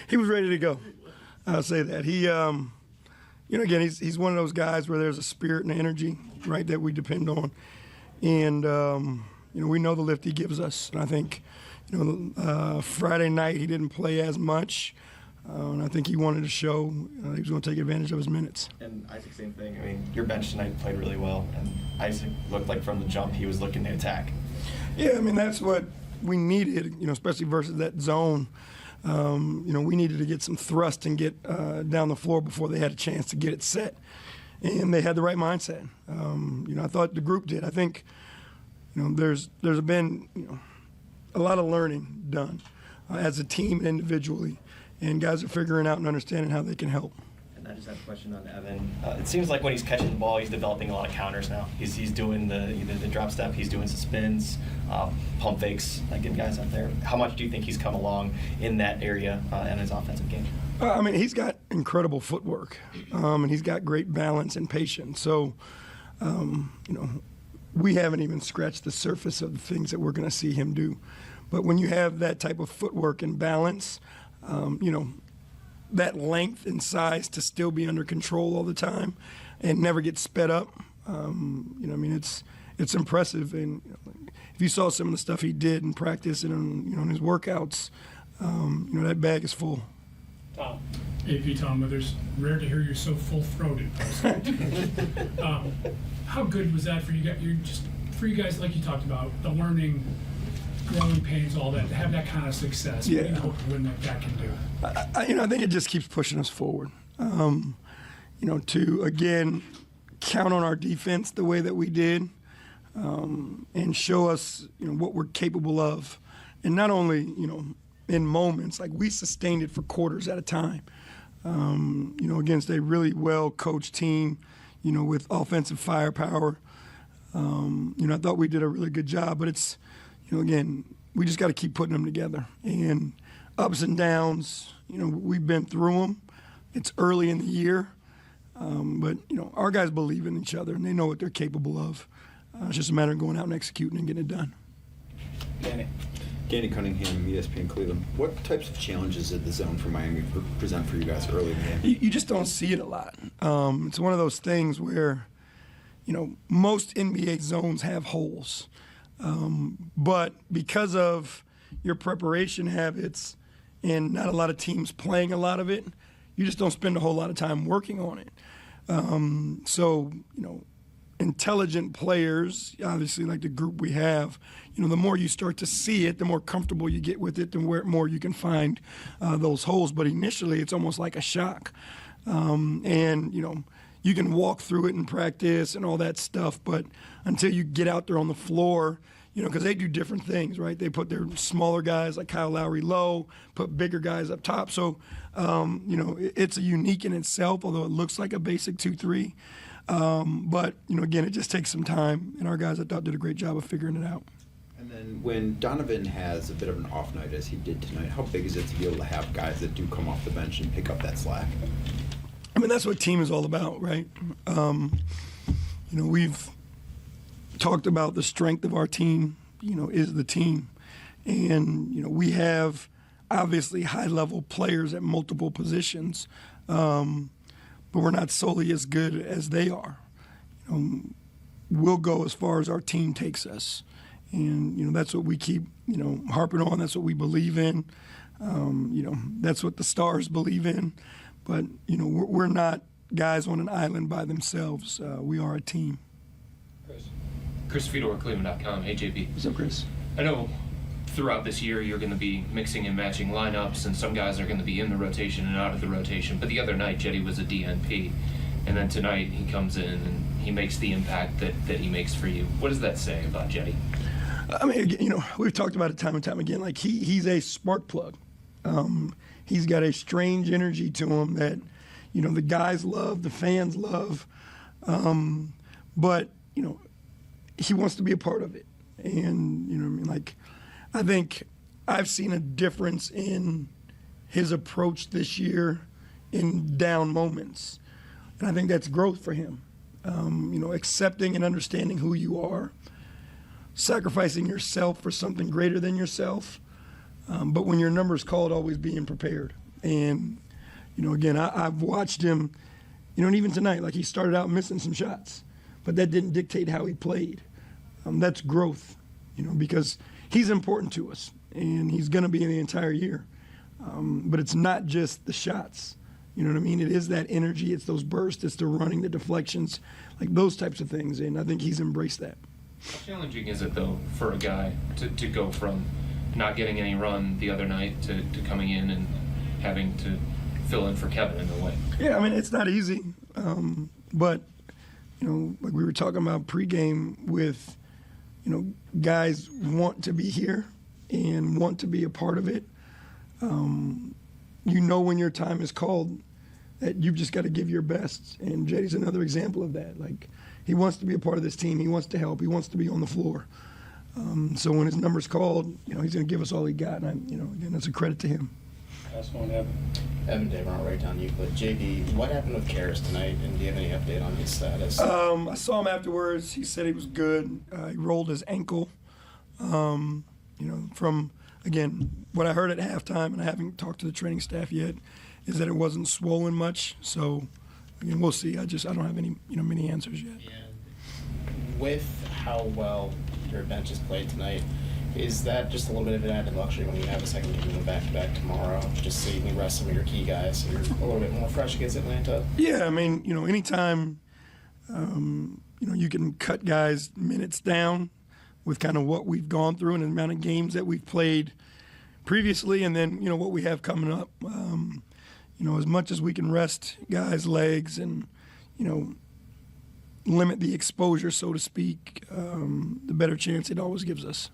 He was ready to go. I'll say that. He, again, he's one of those guys where there's a spirit and energy, right, that we depend on. And, we know the lift he gives us. And I think, Friday night he didn't play as much. And I think he wanted to show he was going to take advantage of his minutes. And Isaac, same thing. I mean, your bench tonight played really well, and Isaac looked like from the jump he was looking to attack. Yeah, I mean, that's what we needed, especially versus that zone. We needed to get some thrust and get down the floor before they had a chance to get it set. And they had the right mindset. I thought the group did. I think, there's been, a lot of learning done as a team and individually. And guys are figuring out and understanding how they can help. And I just have a question on Evan. It seems like when he's catching the ball, he's developing a lot of counters now. He's doing either the drop step, he's doing some spins, pump fakes, getting guys out there. How much do you think he's come along in that area in his offensive game? He's got incredible footwork, and he's got great balance and patience. So, we haven't even scratched the surface of the things that we're going to see him do. But when you have that type of footwork and balance, that length and size to still be under control all the time and never get sped up, it's impressive. And if you saw some of the stuff he did in practice and in his workouts, that bag is full. Tom. AP Tom, it's rare to hear you so full-throated. How good was that for you guys? For you guys, like you talked about, the learning, growing pains, all that, to have that kind of success. Yeah. What do you hope when that can do? I think it just keeps pushing us forward. To again count on our defense the way that we did, and show us what we're capable of, and not only in moments, like we sustained it for quarters at a time. Against a really well coached team, with offensive firepower. I thought we did a really good job, but it's, again, we just got to keep putting them together. And ups and downs, we've been through them. It's early in the year, but, our guys believe in each other, and they know what they're capable of. It's just a matter of going out and executing and getting it done. Danny Cunningham, ESPN Cleveland. What types of challenges did the zone for Miami present for you guys early in the game? You just don't see it a lot. It's one of those things where, most NBA zones have holes. But because of your preparation habits and not a lot of teams playing a lot of it, you just don't spend a whole lot of time working on it. Intelligent players, obviously like the group we have, the more you start to see it, the more comfortable you get with it, the more you can find those holes. But initially, it's almost like a shock. You can walk through it in practice and all that stuff, but until you get out there on the floor, because they do different things, right? They put their smaller guys like Kyle Lowry low, put bigger guys up top. So, it's a unique in itself, although it looks like a basic 2-3. But, again, it just takes some time, and our guys, I thought, did a great job of figuring it out. And then when Donovan has a bit of an off night, as he did tonight, how big is it to be able to have guys that do come off the bench and pick up that slack? That's what team is all about, right? We've talked about the strength of our team, is the team. And, we have obviously high-level players at multiple positions, but we're not solely as good as they are. We'll go as far as our team takes us. And, that's what we keep, harping on. That's what we believe in. That's what the stars believe in. But, we're not guys on an island by themselves. We are a team. Chris Fedor, Cleveland.com. Hey, J.B. What's up, Chris? I know throughout this year you're going to be mixing and matching lineups, and some guys are going to be in the rotation and out of the rotation. But the other night, Jetty was a DNP. And then tonight he comes in and he makes the impact that he makes for you. What does that say about Jetty? We've talked about it time and time again. Like, he's a spark plug. He's got a strange energy to him that, the guys love, the fans love. But, he wants to be a part of it. And, I think I've seen a difference in his approach this year in down moments. And I think that's growth for him. Accepting and understanding who you are, sacrificing yourself for something greater than yourself. But when your number's called, always being prepared. And, again, I've watched him, and even tonight, like he started out missing some shots, but that didn't dictate how he played. That's growth, because he's important to us, and he's going to be in the entire year. But it's not just the shots. You know what I mean? It is that energy. It's those bursts. It's the running, the deflections, like those types of things. And I think he's embraced that. How challenging is it, though, for a guy to go from not getting any run the other night to coming in and having to fill in for Kevin in a way? Yeah, I mean, it's not easy. But, like we were talking about pregame with, guys want to be here and want to be a part of it. When your time is called, that you've just got to give your best. And Jetty's another example of that. Like, he wants to be a part of this team. He wants to help. He wants to be on the floor. So when his number's called, he's going to give us all he got. And, again, that's a credit to him. Last one, Evan. Evan, Dave, I'll write down you. But JB, what happened with Karras tonight, and do you have any update on his status? I saw him afterwards. He said he was good. He rolled his ankle. From, again, what I heard at halftime, and I haven't talked to the training staff yet, is that it wasn't swollen much. So, again, we'll see. I don't have any, many answers yet. Yeah. With how well your bench has played tonight, is that just a little bit of an added luxury when you have a second game back-to-back tomorrow, just so you can rest some of your key guys so you're a little bit more fresh against Atlanta? Yeah, I mean, anytime, you can cut guys' minutes down with kind of what we've gone through and the amount of games that we've played previously, and then, what we have coming up. As much as we can rest guys' legs and, limit the exposure, so to speak, the better chance it always gives us.